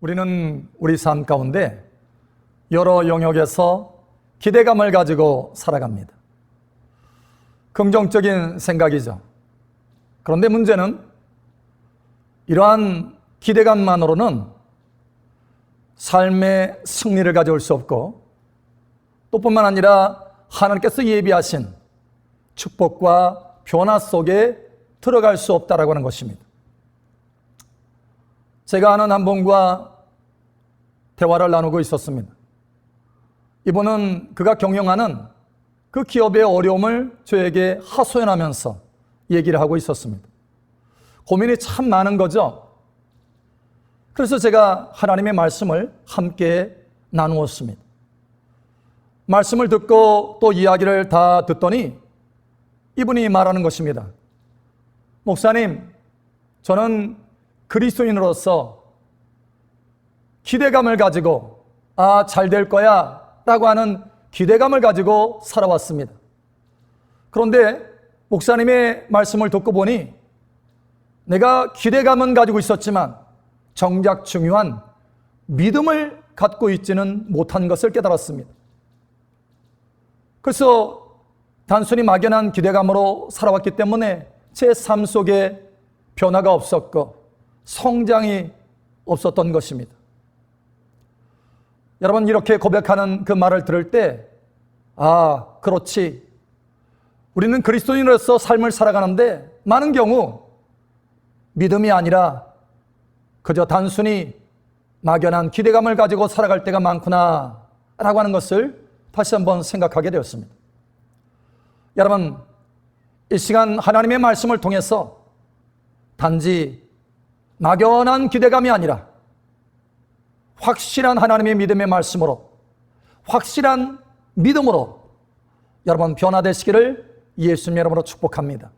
우리는 우리 삶 가운데 여러 영역에서 기대감을 가지고 살아갑니다. 긍정적인 생각이죠. 그런데 문제는 이러한 기대감만으로는 삶의 승리를 가져올 수 없고, 또 뿐만 아니라 하나님께서 예비하신 축복과 변화 속에 들어갈 수 없다라고 하는 것입니다. 제가 아는 한 분과 대화를 나누고 있었습니다. 이분은 그가 경영하는 그 기업의 어려움을 저에게 하소연하면서 얘기를 하고 있었습니다. 고민이 참 많은 거죠. 그래서 제가 하나님의 말씀을 함께 나누었습니다. 말씀을 듣고 또 이야기를 다 듣더니 이분이 말하는 것입니다. 목사님, 저는 그리스도인으로서 기대감을 가지고 잘 될 거야 라고 하는 기대감을 가지고 살아왔습니다. 그런데 목사님의 말씀을 듣고 보니 내가 기대감은 가지고 있었지만 정작 중요한 믿음을 갖고 있지는 못한 것을 깨달았습니다. 그래서 단순히 막연한 기대감으로 살아왔기 때문에 제 삶 속에 변화가 없었고 성장이 없었던 것입니다. 여러분, 이렇게 고백하는 그 말을 들을 때 그렇지. 우리는 그리스도인으로서 삶을 살아가는데 많은 경우 믿음이 아니라 그저 단순히 막연한 기대감을 가지고 살아갈 때가 많구나 라고 하는 것을 다시 한번 생각하게 되었습니다. 여러분, 이 시간 하나님의 말씀을 통해서 단지 막연한 기대감이 아니라 확실한 하나님의 믿음의 말씀으로, 확실한 믿음으로 여러분 변화되시기를 예수님 이름으로 축복합니다.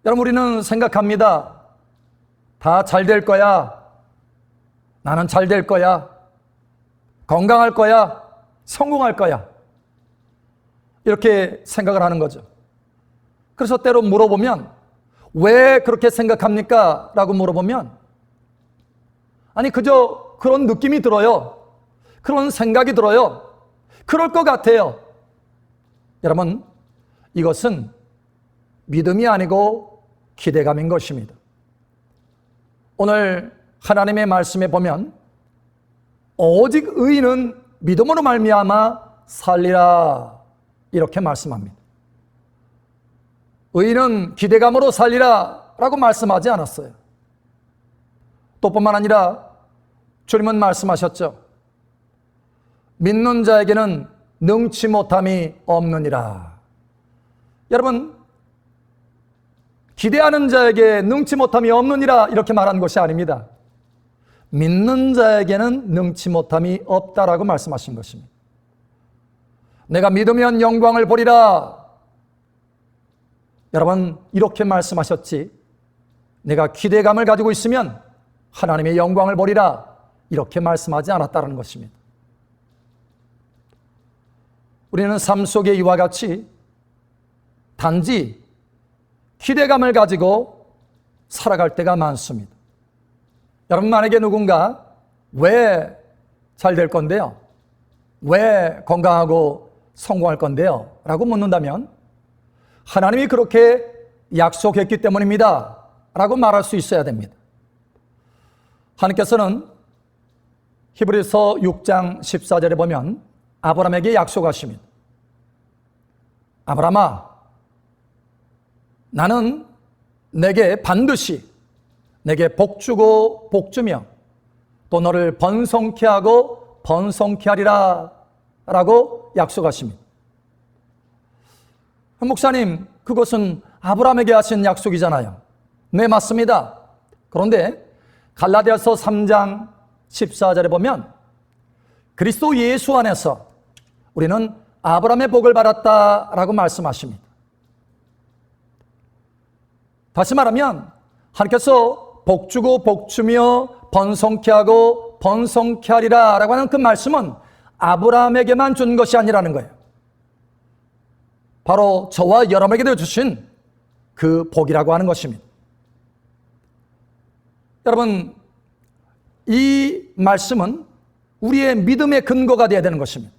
여러분, 우리는 생각합니다. 다 잘 될 거야. 나는 잘 될 거야. 건강할 거야. 성공할 거야. 이렇게 생각을 하는 거죠. 그래서 때로 물어보면 왜 그렇게 생각합니까? 라고 물어보면 아니 그저 그런 느낌이 들어요. 그런 생각이 들어요. 그럴 것 같아요. 여러분, 이것은 믿음이 아니고 기대감인 것입니다. 오늘 하나님의 말씀에 보면 오직 의인은 믿음으로 말미암아 살리라 이렇게 말씀합니다. 의인은 기대감으로 살리라 라고 말씀하지 않았어요. 또 뿐만 아니라 주님은 말씀하셨죠. 믿는 자에게는 능치 못함이 없느니라. 여러분, 기대하는 자에게 능치 못함이 없느니라 이렇게 말한 것이 아닙니다. 믿는 자에게는 능치 못함이 없다라고 말씀하신 것입니다. 내가 믿으면 영광을 보리라. 여러분, 이렇게 말씀하셨지 내가 기대감을 가지고 있으면 하나님의 영광을 보리라 이렇게 말씀하지 않았다는 것입니다. 우리는 삶 속에 이와 같이 단지 기대감을 가지고 살아갈 때가 많습니다. 여러분, 만약에 누군가 왜 잘 될 건데요? 왜 건강하고 성공할 건데요? 라고 묻는다면 하나님이 그렇게 약속했기 때문입니다 라고 말할 수 있어야 됩니다. 하나님께서는 히브리서 6장 14절에 보면 아브라함에게 약속하십니다. 아브라함아, 나는 내게 반드시 내게 복주고 복주며 또 너를 번성케 하고 번성케 하리라 라고 약속하십니다. 목사님, 그것은 아브라함에게 하신 약속이잖아요. 네, 맞습니다. 그런데 갈라디아서 3장 14절에 보면 그리스도 예수 안에서 우리는 아브라함의 복을 받았다라고 말씀하십니다. 다시 말하면 하나님께서 복주고 복주며 번성케 하고 번성케 하리라 라고 하는 그 말씀은 아브라함에게만 준 것이 아니라는 거예요. 바로 저와 여러분에게도 주신 그 복이라고 하는 것입니다. 여러분, 이 말씀은 우리의 믿음의 근거가 되어야 되는 것입니다.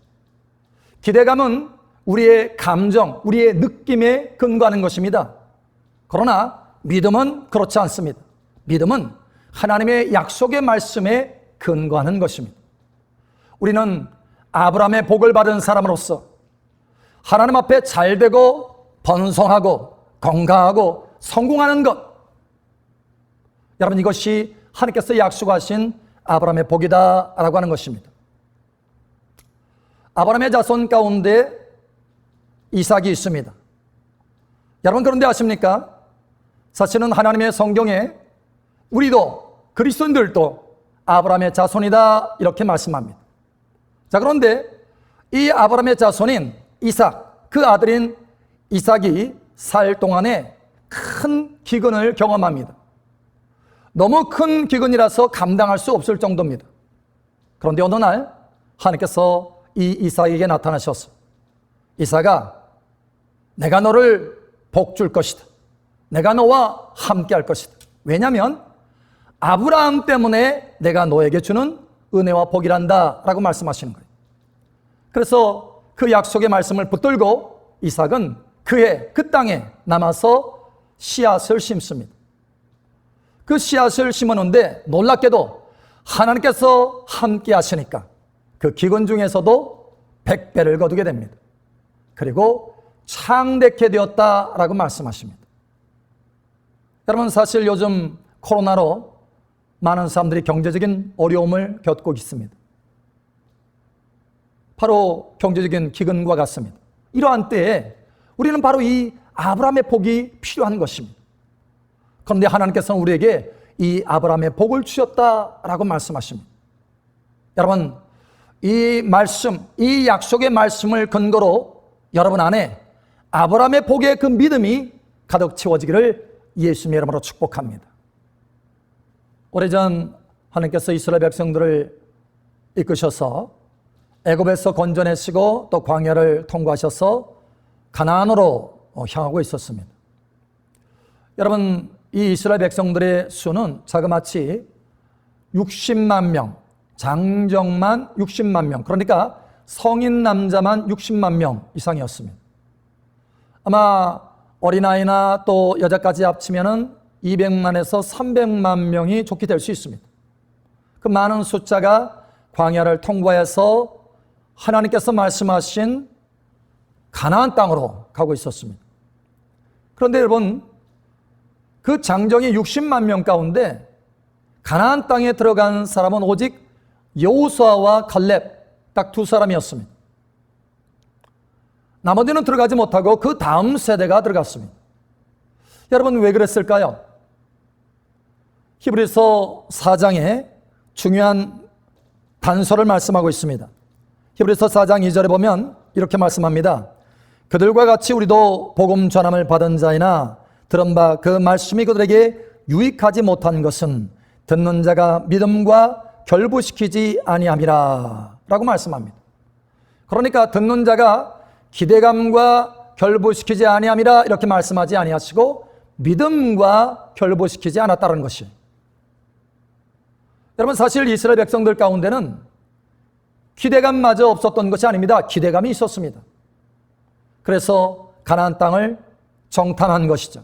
기대감은 우리의 감정, 우리의 느낌에 근거하는 것입니다. 그러나 믿음은 그렇지 않습니다. 믿음은 하나님의 약속의 말씀에 근거하는 것입니다. 우리는 아브라함의 복을 받은 사람으로서 하나님 앞에 잘되고 번성하고 건강하고 성공하는 것, 여러분, 이것이 하나님께서 약속하신 아브라함의 복이다라고 하는 것입니다. 아브라함의 자손 가운데 이삭이 있습니다. 여러분, 그런데 아십니까? 사실은 하나님의 성경에 우리도 그리스도인들도 아브라함의 자손이다 이렇게 말씀합니다. 자, 그런데 이 아브라함의 자손인 이삭, 그 아들인 이삭이 살 동안에 큰 기근을 경험합니다. 너무 큰 기근이라서 감당할 수 없을 정도입니다. 그런데 어느 날 하나님께서 이 이삭에게 나타나셔서, 이삭아, 내가 너를 복 줄 것이다. 내가 너와 함께 할 것이다. 왜냐하면 아브라함 때문에 내가 너에게 주는 은혜와 복이란다 라고 말씀하시는 거예요. 그래서 그 약속의 말씀을 붙들고 이삭은 그 땅에 남아서 씨앗을 심습니다. 그 씨앗을 심었는데 놀랍게도 하나님께서 함께 하시니까 그 기근 중에서도 100배를 거두게 됩니다. 그리고 창대케 되었다라고 말씀하십니다. 여러분, 사실 요즘 코로나로 많은 사람들이 경제적인 어려움을 겪고 있습니다. 바로 경제적인 기근과 같습니다. 이러한 때에 우리는 바로 이 아브라함의 복이 필요한 것입니다. 그런데 하나님께서는 우리에게 이 아브라함의 복을 주셨다라고 말씀하십니다. 여러분, 이 말씀, 이 약속의 말씀을 근거로 여러분 안에 아브라함의 복의 그 믿음이 가득 채워지기를 예수님의 이름으로 축복합니다. 오래전 하나님께서 이스라엘 백성들을 이끄셔서 애굽에서 건져내시고 또 광야를 통과하셔서 가나안으로 향하고 있었습니다. 여러분, 이 이스라엘 백성들의 수는 자그마치 60만 명, 장정만 60만 명, 그러니까 성인 남자만 60만 명 이상이었습니다. 아마 어린아이나 또 여자까지 합치면은 200만에서 300만 명이 좋게 될 수 있습니다. 그 많은 숫자가 광야를 통과해서 하나님께서 말씀하신 가나안 땅으로 가고 있었습니다. 그런데 여러분, 그 장정이 60만 명 가운데 가나안 땅에 들어간 사람은 오직 여호수아와 갈렙 딱 두 사람이었습니다. 나머지는 들어가지 못하고 그 다음 세대가 들어갔습니다. 여러분, 왜 그랬을까요? 히브리서 4장에 중요한 단서를 말씀하고 있습니다. 히브리서 4장 2절에 보면 이렇게 말씀합니다. 그들과 같이 우리도 복음 전함을 받은 자이나 들은 바 그 말씀이 그들에게 유익하지 못한 것은 듣는 자가 믿음과 결부시키지 아니함이라 라고 말씀합니다. 그러니까 듣는 자가 기대감과 결부시키지 아니함이라 이렇게 말씀하지 아니하시고 믿음과 결부시키지 않았다는 것이, 여러분, 사실 이스라엘 백성들 가운데는 기대감마저 없었던 것이 아닙니다. 기대감이 있었습니다. 그래서 가나안 땅을 정탐한 것이죠.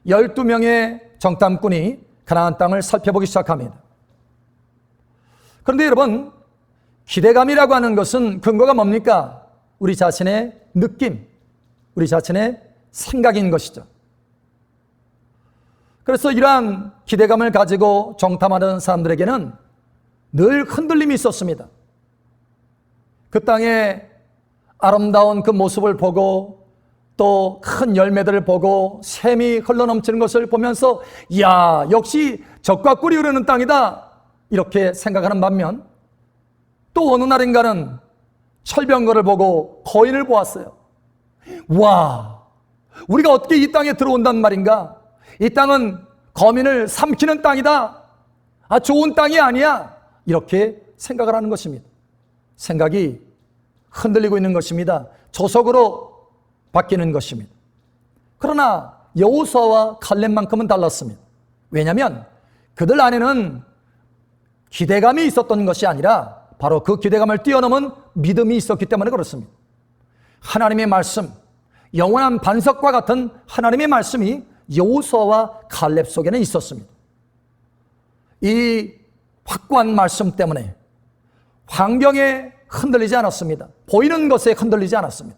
12명의 정탐꾼이 가나안 땅을 살펴보기 시작합니다. 그런데 여러분, 기대감이라고 하는 것은 근거가 뭡니까? 우리 자신의 느낌, 우리 자신의 생각인 것이죠. 그래서 이러한 기대감을 가지고 정탐하는 사람들에게는 늘 흔들림이 있었습니다. 그 땅의 아름다운 그 모습을 보고 또 큰 열매들을 보고 샘이 흘러넘치는 것을 보면서 이야, 역시 젖과 꿀이 흐르는 땅이다 이렇게 생각하는 반면, 또 어느 날인가는 철병거를 보고 거인을 보았어요. 와, 우리가 어떻게 이 땅에 들어온단 말인가? 이 땅은 거민을 삼키는 땅이다. 아, 좋은 땅이 아니야. 이렇게 생각을 하는 것입니다. 생각이 흔들리고 있는 것입니다. 조석으로 바뀌는 것입니다. 그러나 여호수아와 갈렙만큼은 달랐습니다. 왜냐하면 그들 안에는 기대감이 있었던 것이 아니라 바로 그 기대감을 뛰어넘은 믿음이 있었기 때문에 그렇습니다. 하나님의 말씀, 영원한 반석과 같은 하나님의 말씀이 여호수아와 갈렙 속에는 있었습니다. 이 확고한 말씀 때문에 환경에 흔들리지 않았습니다. 보이는 것에 흔들리지 않았습니다.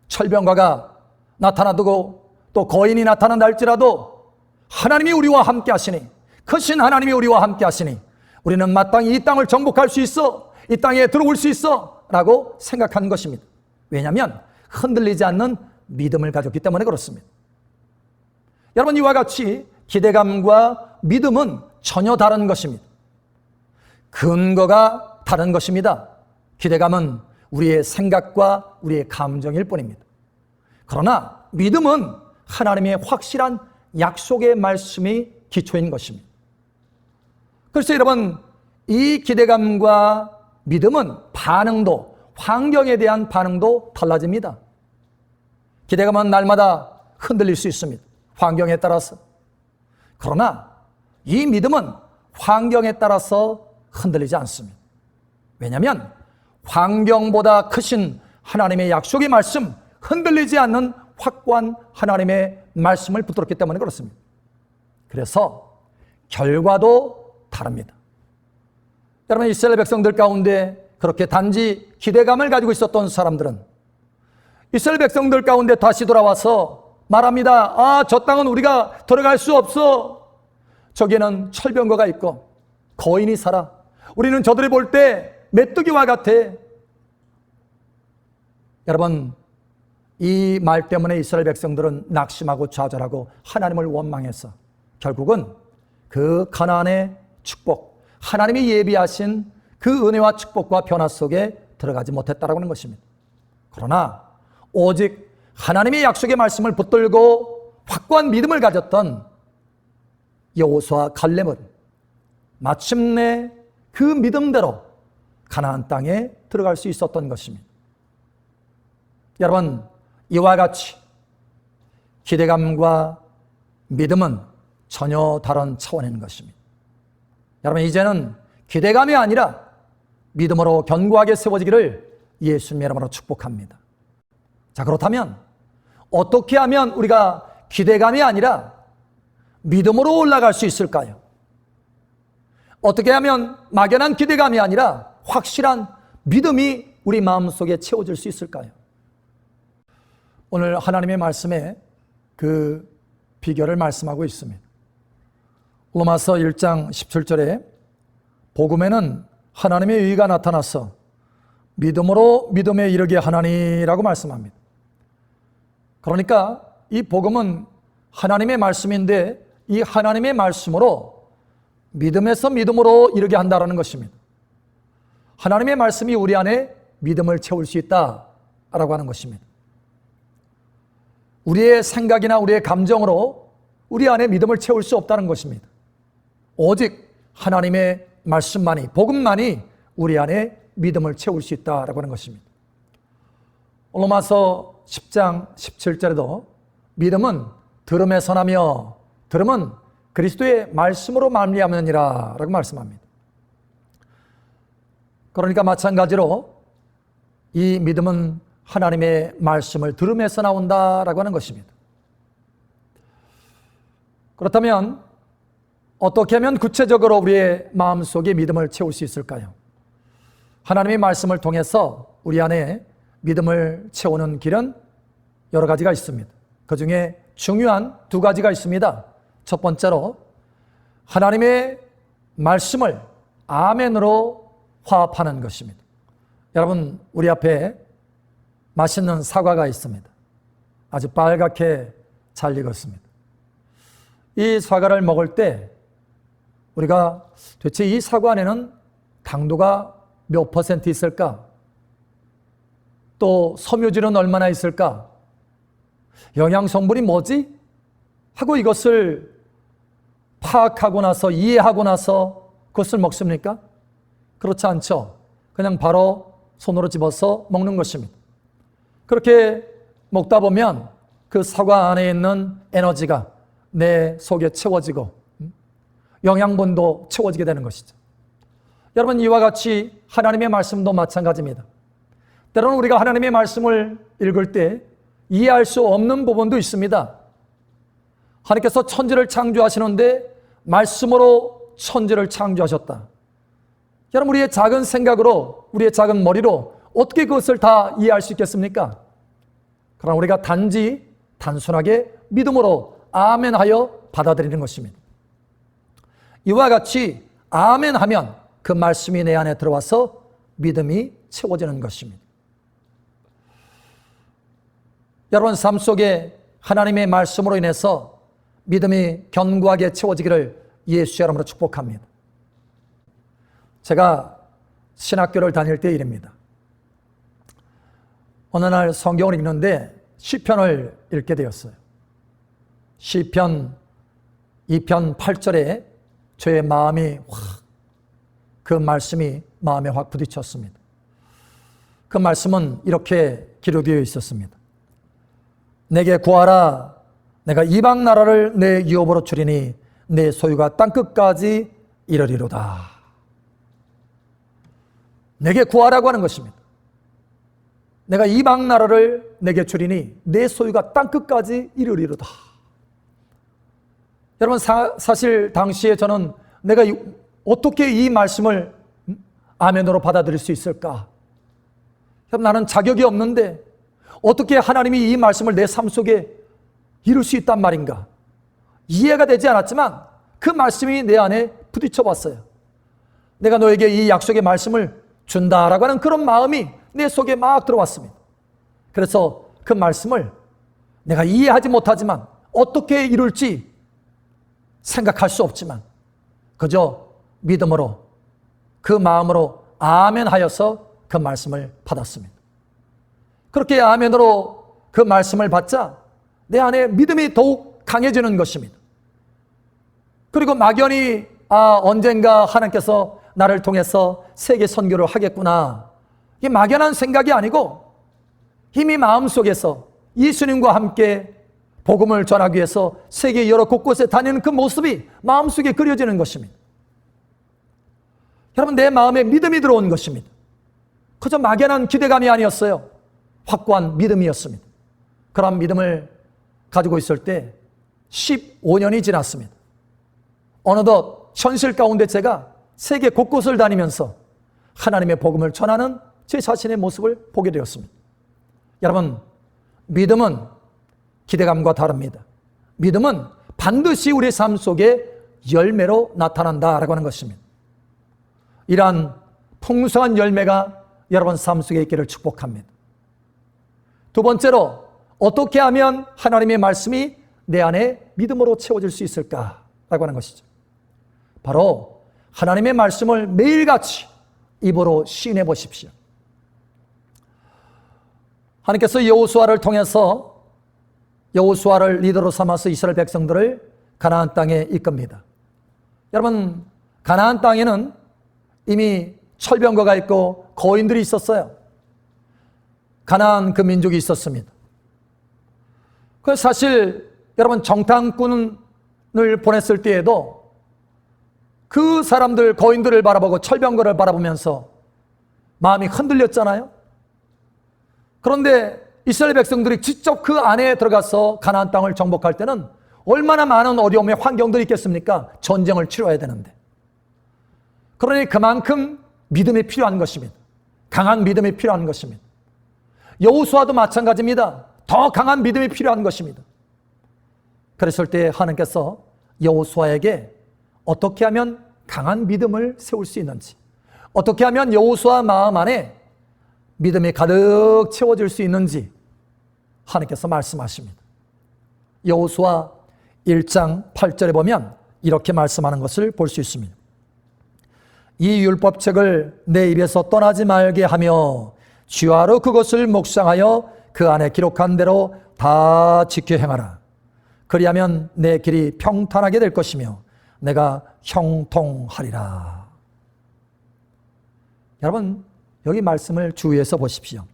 철병가가 나타나고 또 거인이 나타난다 할지라도 하나님이 우리와 함께 하시니, 크신 하나님이 우리와 함께 하시니 우리는 마땅히 이 땅을 정복할 수 있어, 이 땅에 들어올 수 있어 라고 생각한 것입니다. 왜냐하면 흔들리지 않는 믿음을 가졌기 때문에 그렇습니다. 여러분, 이와 같이 기대감과 믿음은 전혀 다른 것입니다. 근거가 다른 것입니다. 기대감은 우리의 생각과 우리의 감정일 뿐입니다. 그러나 믿음은 하나님의 확실한 약속의 말씀이 기초인 것입니다. 그래서 여러분, 이 기대감과 믿음은 반응도, 환경에 대한 반응도 달라집니다. 기대감은 날마다 흔들릴 수 있습니다. 환경에 따라서. 그러나 이 믿음은 환경에 따라서 흔들리지 않습니다. 왜냐하면 환경보다 크신 하나님의 약속의 말씀, 흔들리지 않는 확고한 하나님의 말씀을 붙들었기 때문에 그렇습니다. 그래서 결과도 다릅니다. 여러분, 이스라엘 백성들 가운데 그렇게 단지 기대감을 가지고 있었던 사람들은 이스라엘 백성들 가운데 다시 돌아와서 말합니다. 저 땅은 우리가 들어갈 수 없어. 저기에는 철병거가 있고 거인이 살아. 우리는 저들이 볼 때 메뚜기와 같아. 여러분, 이 말 때문에 이스라엘 백성들은 낙심하고 좌절하고 하나님을 원망해서 결국은 그 가나안의 축복, 하나님이 예비하신 그 은혜와 축복과 변화 속에 들어가지 못했다라고 하는 것입니다. 그러나 오직 하나님의 약속의 말씀을 붙들고 확고한 믿음을 가졌던 여호수아 갈렙은 마침내 그 믿음대로 가나안 땅에 들어갈 수 있었던 것입니다. 여러분, 이와 같이 기대감과 믿음은 전혀 다른 차원인 것입니다. 여러분, 이제는 기대감이 아니라 믿음으로 견고하게 세워지기를 예수님의 이름으로 축복합니다. 자, 그렇다면 어떻게 하면 우리가 기대감이 아니라 믿음으로 올라갈 수 있을까요? 어떻게 하면 막연한 기대감이 아니라 확실한 믿음이 우리 마음속에 채워질 수 있을까요? 오늘 하나님의 말씀에 그 비결을 말씀하고 있습니다. 로마서 1장 17절에 복음에는 하나님의 의가 나타나서 믿음으로 믿음에 이르게 하나니라고 말씀합니다. 그러니까 이 복음은 하나님의 말씀인데 이 하나님의 말씀으로 믿음에서 믿음으로 이르게 한다라는 것입니다. 하나님의 말씀이 우리 안에 믿음을 채울 수 있다라고 하는 것입니다. 우리의 생각이나 우리의 감정으로 우리 안에 믿음을 채울 수 없다는 것입니다. 오직 하나님의 말씀만이, 복음만이 우리 안에 믿음을 채울 수 있다라고 하는 것입니다. 로마서 10장 17절에도 믿음은 들음에서 나며 들음은 그리스도의 말씀으로 말미암느니라 라고 말씀합니다. 그러니까 마찬가지로 이 믿음은 하나님의 말씀을 들음에서 나온다라고 하는 것입니다. 그렇다면 어떻게 하면 구체적으로 우리의 마음속에 믿음을 채울 수 있을까요? 하나님의 말씀을 통해서 우리 안에 믿음을 채우는 길은 여러 가지가 있습니다. 그 중에 중요한 두 가지가 있습니다. 첫 번째로 하나님의 말씀을 아멘으로 화합하는 것입니다. 여러분, 우리 앞에 맛있는 사과가 있습니다. 아주 빨갛게 잘 익었습니다. 이 사과를 먹을 때 우리가 도대체 이 사과 안에는 당도가 몇 퍼센트 있을까? 또 섬유질은 얼마나 있을까? 영양 성분이 뭐지? 하고 이것을 파악하고 나서 이해하고 나서 그것을 먹습니까? 그렇지 않죠. 그냥 바로 손으로 집어서 먹는 것입니다. 그렇게 먹다 보면 그 사과 안에 있는 에너지가 내 속에 채워지고 영양분도 채워지게 되는 것이죠. 여러분, 이와 같이 하나님의 말씀도 마찬가지입니다. 때로는 우리가 하나님의 말씀을 읽을 때 이해할 수 없는 부분도 있습니다. 하나님께서 천지를 창조하시는데 말씀으로 천지를 창조하셨다. 여러분, 우리의 작은 생각으로, 우리의 작은 머리로 어떻게 그것을 다 이해할 수 있겠습니까? 그러나 우리가 단순하게 믿음으로 아멘하여 받아들이는 것입니다. 이와 같이 아멘하면 그 말씀이 내 안에 들어와서 믿음이 채워지는 것입니다. 여러분, 삶 속에 하나님의 말씀으로 인해서 믿음이 견고하게 채워지기를 예수의 이름으로 축복합니다. 제가 신학교를 다닐 때 일입니다. 어느 날 성경을 읽는데 시편을 읽게 되었어요. 시편 2편 8절에 저의 마음이 그 말씀이 마음에 확 부딪혔습니다. 그 말씀은 이렇게 기록되어 있었습니다. 내게 구하라. 내가 이방 나라를 내 유업으로 주리니 내 소유가 땅끝까지 이르리로다. 내게 구하라고 하는 것입니다. 내가 이방 나라를 내게 주리니 내 소유가 땅끝까지 이르리로다. 여러분, 사실 당시에 저는 내가 어떻게 이 말씀을 아멘으로 받아들일 수 있을까? 나는 자격이 없는데 어떻게 하나님이 이 말씀을 내 삶 속에 이룰 수 있단 말인가? 이해가 되지 않았지만 그 말씀이 내 안에 부딪혀 봤어요. 내가 너에게 이 약속의 말씀을 준다라고 하는 그런 마음이 내 속에 막 들어왔습니다. 그래서 그 말씀을 내가 이해하지 못하지만 어떻게 이룰지 생각할 수 없지만 그저 믿음으로 그 마음으로 아멘 하여서 그 말씀을 받았습니다. 그렇게 아멘으로 그 말씀을 받자 내 안에 믿음이 더욱 강해지는 것입니다. 그리고 막연히 언젠가 하나님께서 나를 통해서 세계 선교를 하겠구나, 이게 막연한 생각이 아니고 이미 마음속에서 예수님과 함께 복음을 전하기 위해서 세계 여러 곳곳에 다니는 그 모습이 마음속에 그려지는 것입니다. 여러분, 내 마음에 믿음이 들어온 것입니다. 그저 막연한 기대감이 아니었어요. 확고한 믿음이었습니다. 그런 믿음을 가지고 있을 때 15년이 지났습니다. 어느덧 현실 가운데 제가 세계 곳곳을 다니면서 하나님의 복음을 전하는 제 자신의 모습을 보게 되었습니다. 여러분, 믿음은 기대감과 다릅니다. 믿음은 반드시 우리 삶 속에 열매로 나타난다라고 하는 것입니다. 이러한 풍성한 열매가 여러분 삶 속에 있기를 축복합니다. 두 번째로, 어떻게 하면 하나님의 말씀이 내 안에 믿음으로 채워질 수 있을까라고 하는 것이죠. 바로 하나님의 말씀을 매일같이 입으로 시인해 보십시오. 하나님께서 여호수아를 통해서 여호수아를 리더로 삼아서 이스라엘 백성들을 가나안 땅에 이끕니다. 여러분, 가나안 땅에는 이미 철병거가 있고 거인들이 있었어요. 가나안 그 민족이 있었습니다. 그 사실 여러분, 정탐꾼을 보냈을 때에도 그 사람들, 거인들을 바라보고 철병거를 바라보면서 마음이 흔들렸잖아요. 그런데 이스라엘 백성들이 직접 그 안에 들어가서 가나안 땅을 정복할 때는 얼마나 많은 어려움의 환경들이 있겠습니까? 전쟁을 치러야 되는데. 그러니 그만큼 믿음이 필요한 것입니다. 강한 믿음이 필요한 것입니다. 여호수아도 마찬가지입니다. 더 강한 믿음이 필요한 것입니다. 그랬을 때 하나님께서 여호수아에게 어떻게 하면 강한 믿음을 세울 수 있는지, 어떻게 하면 여호수아 마음 안에 믿음이 가득 채워질 수 있는지 하나님께서 말씀하십니다. 여호수아 1장 8절에 보면 이렇게 말씀하는 것을 볼 수 있습니다. 이 율법책을 내 입에서 떠나지 말게 하며 주야로 그것을 묵상하여 그 안에 기록한 대로 다 지켜 행하라. 그리하면 내 길이 평탄하게 될 것이며 내가 형통하리라. 여러분, 여기 말씀을 주의해서 보십시오.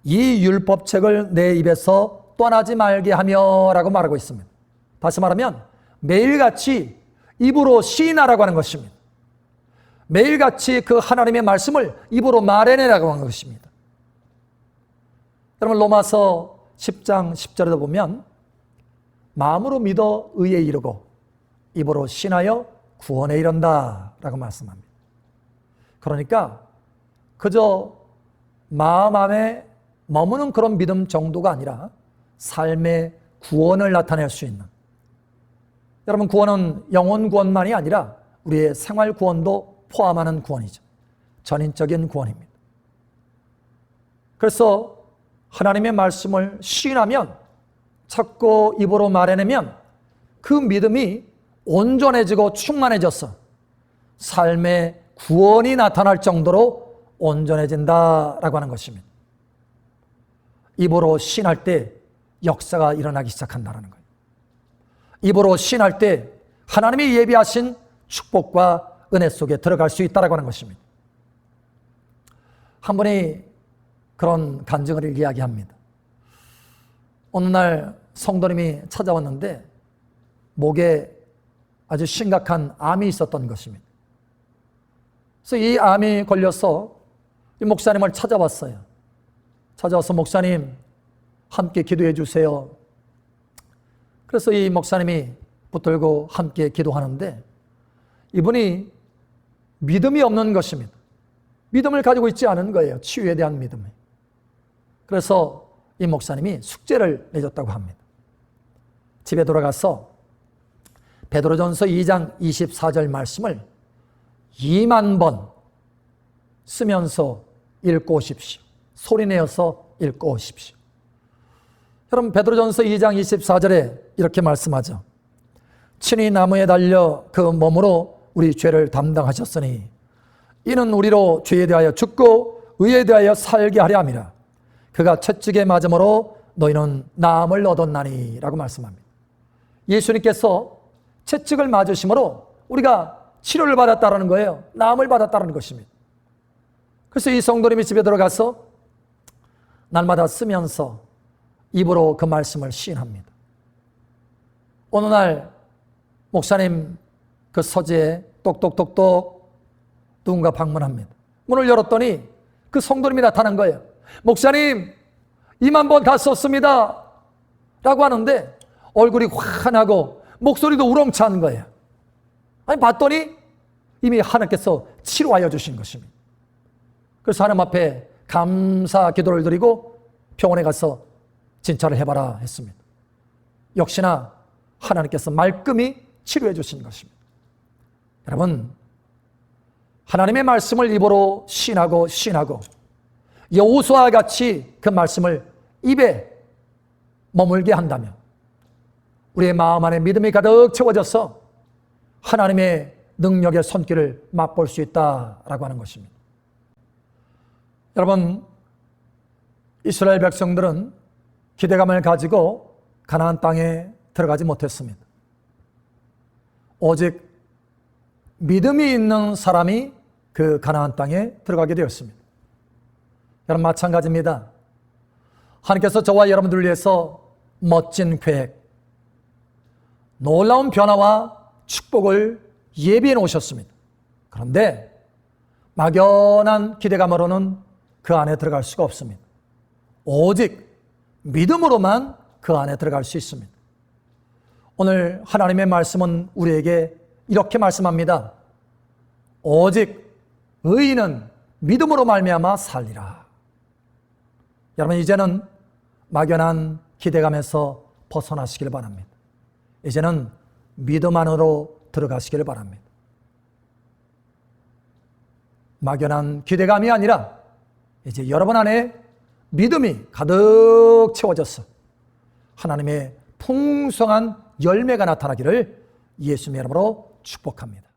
이 율법책을 내 입에서 떠나지 말게 하며 라고 말하고 있습니다. 다시 말하면 매일같이 입으로 시인하라고 하는 것입니다. 매일같이 그 하나님의 말씀을 입으로 말해내라고 하는 것입니다. 여러분 로마서 10장 10절에도 보면 마음으로 믿어 의에 이르고 입으로 신하여 구원에 이른다 라고 말씀합니다. 그러니까 그저 마음 안에 머무는 그런 믿음 정도가 아니라 삶의 구원을 나타낼 수 있는, 여러분 구원은 영혼 구원만이 아니라 우리의 생활 구원도 포함하는 구원이죠. 전인적인 구원입니다. 그래서 하나님의 말씀을 시인하면, 찾고 입으로 말해내면 그 믿음이 온전해지고 충만해져서 삶의 구원이 나타날 정도로 온전해진다라고 하는 것입니다. 입으로 시인할 때 역사가 일어나기 시작한다는 거예요. 입으로 시인할 때 하나님이 예비하신 축복과 은혜 속에 들어갈 수 있다라고 하는 것입니다. 한 분이 그런 간증을 이야기합니다. 어느 날 성도님이 찾아왔는데 목에 아주 심각한 암이 있었던 것입니다. 그래서 이 암이 걸려서 이 목사님을 찾아왔어요. 찾아와서 목사님 함께 기도해 주세요. 그래서 이 목사님이 붙들고 함께 기도하는데 이분이 믿음이 없는 것입니다. 믿음을 가지고 있지 않은 거예요. 치유에 대한 믿음을. 그래서 이 목사님이 숙제를 내줬다고 합니다. 집에 돌아가서 베드로전서 2장 24절 말씀을 2만 번 쓰면서 읽고 오십시오. 소리내어서 읽고 오십시오. 여러분 베드로전서 2장 24절에 이렇게 말씀하죠. 친히 나무에 달려 그 몸으로 우리 죄를 담당하셨으니 이는 우리로 죄에 대하여 죽고 의에 대하여 살게 하려 함이라. 그가 채찍에 맞음으로 너희는 나음을 얻었나니 라고 말씀합니다. 예수님께서 채찍을 맞으심으로 우리가 치료를 받았다는 거예요. 나음을 받았다는 것입니다. 그래서 이 성도님이 집에 들어가서 날마다 쓰면서 입으로 그 말씀을 시인합니다. 어느 날 목사님 그 서재에 똑똑똑똑 누군가 방문합니다. 문을 열었더니 그 성도님이 나타난 거예요. 목사님 2만 번 다 썼습니다 라고 하는데 얼굴이 환하고 목소리도 우렁찬 거예요. 아니 봤더니 이미 하나님께서 치료하여 주신 것입니다. 그래서 하나님 앞에 감사 기도를 드리고 병원에 가서 진찰을 해봐라 했습니다. 역시나 하나님께서 말끔히 치료해 주신 것입니다. 여러분 하나님의 말씀을 입으로 시인하고 여호수아와 같이 그 말씀을 입에 머물게 한다면 우리의 마음 안에 믿음이 가득 채워져서 하나님의 능력의 손길을 맛볼 수 있다라고 하는 것입니다. 여러분 이스라엘 백성들은 기대감을 가지고 가나안 땅에 들어가지 못했습니다. 오직 믿음이 있는 사람이 그 가나안 땅에 들어가게 되었습니다. 여러분 마찬가지입니다. 하나님께서 저와 여러분들을 위해서 멋진 계획, 놀라운 변화와 축복을 예비해 놓으셨습니다. 그런데 막연한 기대감으로는 그 안에 들어갈 수가 없습니다. 오직 믿음으로만 그 안에 들어갈 수 있습니다. 오늘 하나님의 말씀은 우리에게 이렇게 말씀합니다. 오직 의인은 믿음으로 말미암아 살리라. 여러분 이제는 막연한 기대감에서 벗어나시길 바랍니다. 이제는 믿음 안으로 들어가시길 바랍니다. 막연한 기대감이 아니라 이제 여러분 안에 믿음이 가득 채워져서 하나님의 풍성한 열매가 나타나기를 예수님의 이름으로 축복합니다.